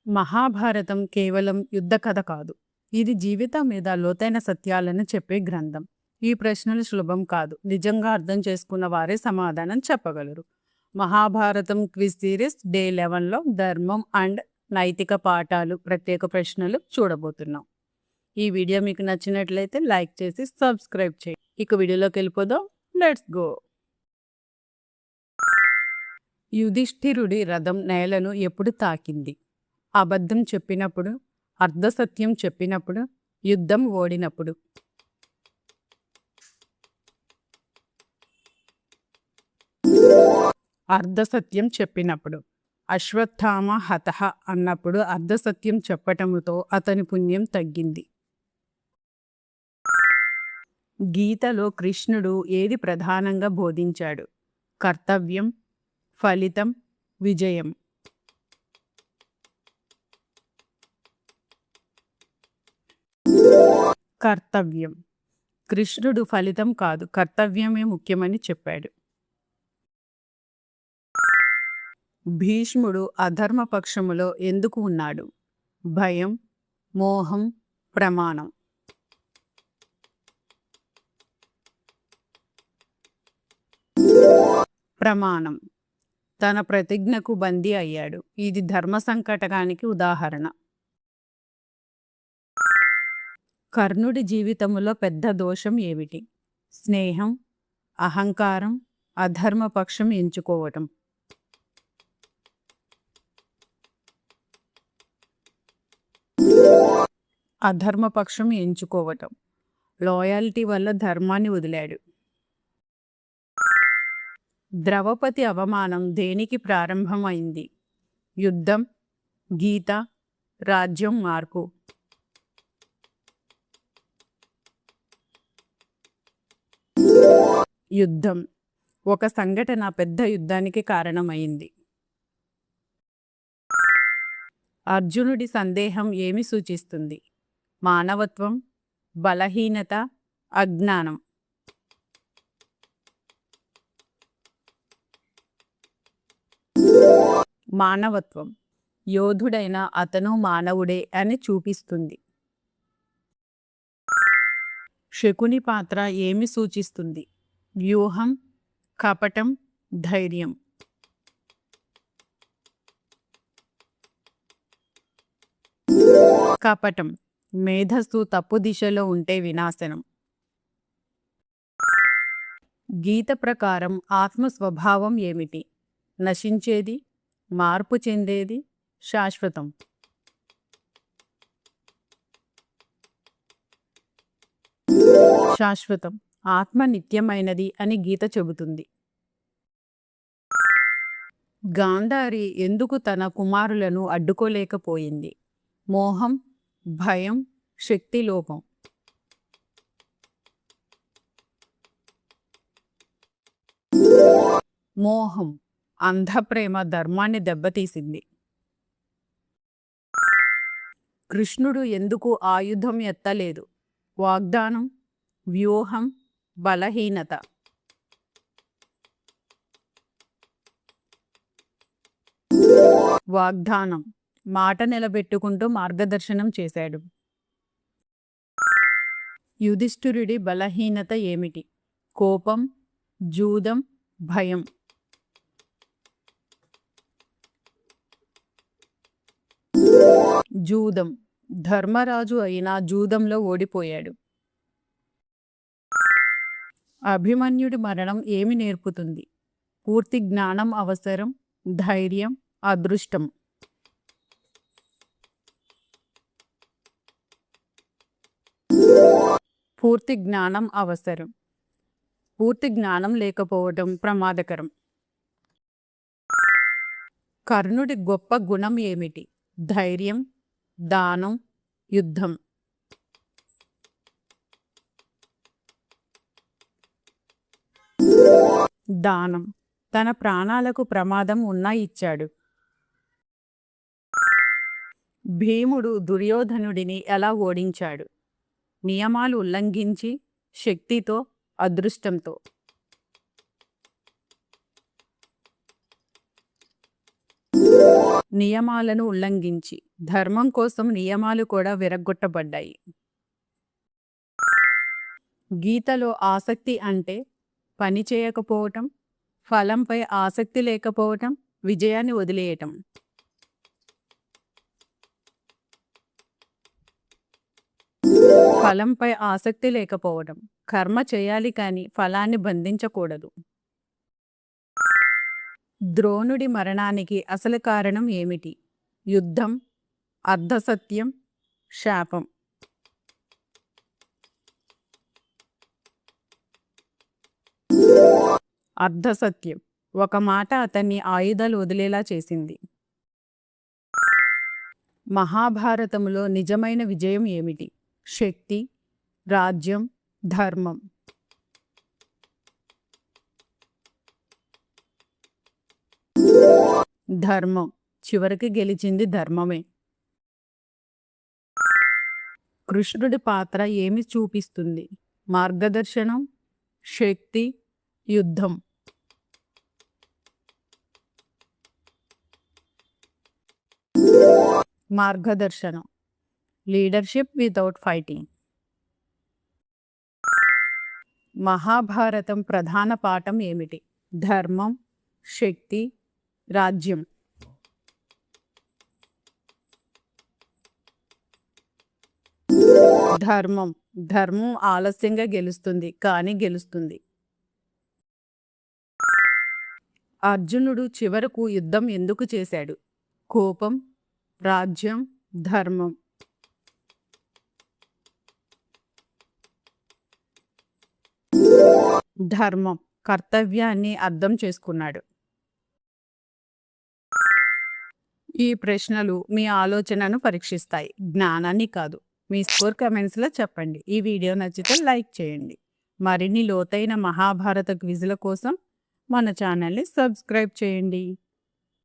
మహాభారతం కేవలం యుద్ధ కథ కాదు. ఇది జీవితం మీద లోతైన సత్యాలను చెప్పే గ్రంథం. ఈ ప్రశ్నలు సులభం కాదు. నిజంగా అర్థం చేసుకున్న వారే సమాధానం చెప్పగలరు. మహాభారతం క్విజ్ సిరీస్ డే 11లో ధర్మం అండ్ నైతిక పాఠాలు ప్రత్యేక ప్రశ్నలు చూడబోతున్నాం. ఈ వీడియో మీకు నచ్చినట్లయితే లైక్ చేసి సబ్స్క్రైబ్ చేయండి. ఇక వీడియోలోకి వెళ్ళిపోదాం. Let's go. యుధిష్ఠిరుడి రథం నేలను ఎప్పుడు తాకింది? అబద్ధం చెప్పినప్పుడు, అర్ధసత్యం చెప్పినప్పుడు, యుద్ధం ఓడినప్పుడు. అర్ధసత్యం చెప్పినప్పుడు. అశ్వత్థామ హతః అన్నప్పుడు అర్ధసత్యం చెప్పటముతో అతని పుణ్యం తగ్గింది. గీతలో కృష్ణుడు ఏది ప్రధానంగా బోధించాడు? కర్తవ్యం, ఫలితం, విజయం. కర్తవ్యం. కృష్ణుడు ఫలితం కాదు, కర్తవ్యమే ముఖ్యమని చెప్పాడు. భీష్ముడు అధర్మ పక్షములో ఎందుకు ఉన్నాడు? భయం, మోహం, ప్రమాణం. ప్రమాణం. తన ప్రతిజ్ఞకు బందీ అయ్యాడు. ఇది ధర్మ సంకటకానికి ఉదాహరణ. కర్ణుడి జీవితంలో పెద్ద దోషం ఏమిటి? స్నేహం, అహంకారం, అధర్మపక్షం ఎంచుకోవటం. అధర్మపక్షం ఎంచుకోవటం. లాయల్టీ వల్ల ధర్మాన్ని వదిలాడు. ద్రౌపది అవమానం దేనికి ప్రారంభమైంది? యుద్ధం, గీత, రాజ్యం మార్పు. యుద్ధం. ఒక సంఘటన పెద్ద యుద్ధానికి కారణమైంది. అర్జునుడి సందేహం ఏమి సూచిస్తుంది? మానవత్వం, బలహీనత, అజ్ఞానం. మానవత్వం. యోధుడైన అతను మానవుడే అని చూపిస్తుంది. శకుని పాత్ర ఏమి సూచిస్తుంది? వ్యూహం, కపటం, ధైర్యం. కపటం. మేధస్సు తప్పు దిశలో ఉంటే వినాశనం. గీత ప్రకారం ఆత్మ స్వభావం ఏమిటి? నశించేది, మార్పు చెందేది, శాశ్వతం. శాశ్వతం. ఆత్మ నిత్యమైనది అని గీత చెబుతుంది. గాంధారి ఎందుకు తన కుమారులను అడ్డుకోలేకపోయింది? మోహం, భయం, శక్తి లోపం. మోహం. అంధప్రేమ ధర్మాన్ని దెబ్బతీసింది. కృష్ణుడు ఎందుకు ఆయుధం ఎత్తలేదు? వాగ్దానం, వ్యూహం, బలహీనత. వాగ్దానం. మాట నిలబెట్టుకుంటూ మార్గదర్శనం చేశాడు. యుధిష్ఠిరుడి బలహీనత ఏమిటి? కోపం, జూదం, భయం. జూదం. ధర్మరాజు అయినా జూదంలో ఓడిపోయాడు. అభిమన్యుడి మరణం ఏమి నేర్పుతుంది? పూర్తి జ్ఞానం అవసరం, ధైర్యం, అదృష్టం. పూర్తి జ్ఞానం అవసరం. పూర్తి జ్ఞానం లేకపోవడం ప్రమాదకరం. కర్ణుడి గొప్ప గుణం ఏమిటి? ధైర్యం, దానం, యుద్ధం. దానం. తన ప్రాణాలకు ప్రమాదం ఉన్నా ఇచ్చాడు. భీముడు దుర్యోధనుడిని ఎలా ఓడించాడు? నియమాలు ఉల్లంఘించి, శక్తితో, అదృష్టంతో. నియమాలను ఉల్లంఘించి. ధర్మం కోసం నియమాలు కూడా విరగ్గొట్టబడ్డాయి. గీతలో ఆసక్తి అంటే పని చేయకపోవటం, ఫలంపై ఆసక్తి లేకపోవటం, విజయాన్ని వదిలేయటం. ఫలంపై ఆసక్తి లేకపోవడం. కర్మ చేయాలి కానీ ఫలాన్ని బంధించకూడదు. ద్రోణుడి మరణానికి అసలు కారణం ఏమిటి? యుద్ధం, అర్ధసత్యం, శాపం. అర్ధసత్యం. ఒక మాట అతన్ని ఆయుధాలు వదిలేలా చేసింది. మహాభారతంలో నిజమైన విజయం ఏమిటి? శక్తి, రాజ్యం, ధర్మం. ధర్మం. చివరికి గెలిచింది ధర్మమే. కృష్ణుడి పాత్ర ఏమి చూపిస్తుంది? మార్గదర్శనం, శక్తి, యుద్ధం. మార్గదర్శనం. Leadership without fighting. మహాభారతం ప్రధాన పాఠం ఏమిటి? ధర్మం, శక్తి, రాజ్యం. ధర్మం. ధర్మం ఆలస్యంగా గెలుస్తుంది కానీ గెలుస్తుంది. అర్జునుడు చివరకు యుద్ధం ఎందుకు చేశాడు? కోపం, రాజ్యం, ధర్మం. ధర్మం. కర్తవ్యాన్ని అర్థం చేసుకున్నాడు. ఈ ప్రశ్నలు మీ ఆలోచనను పరీక్షిస్తాయి, జ్ఞానాన్ని కాదు. మీ స్కోర్ కమెంట్స్లో చెప్పండి. ఈ వీడియో నచ్చితే లైక్ చేయండి. మరిన్ని లోతైన మహాభారత క్విజ్ల కోసం మన ఛానల్ని సబ్స్క్రైబ్ చేయండి.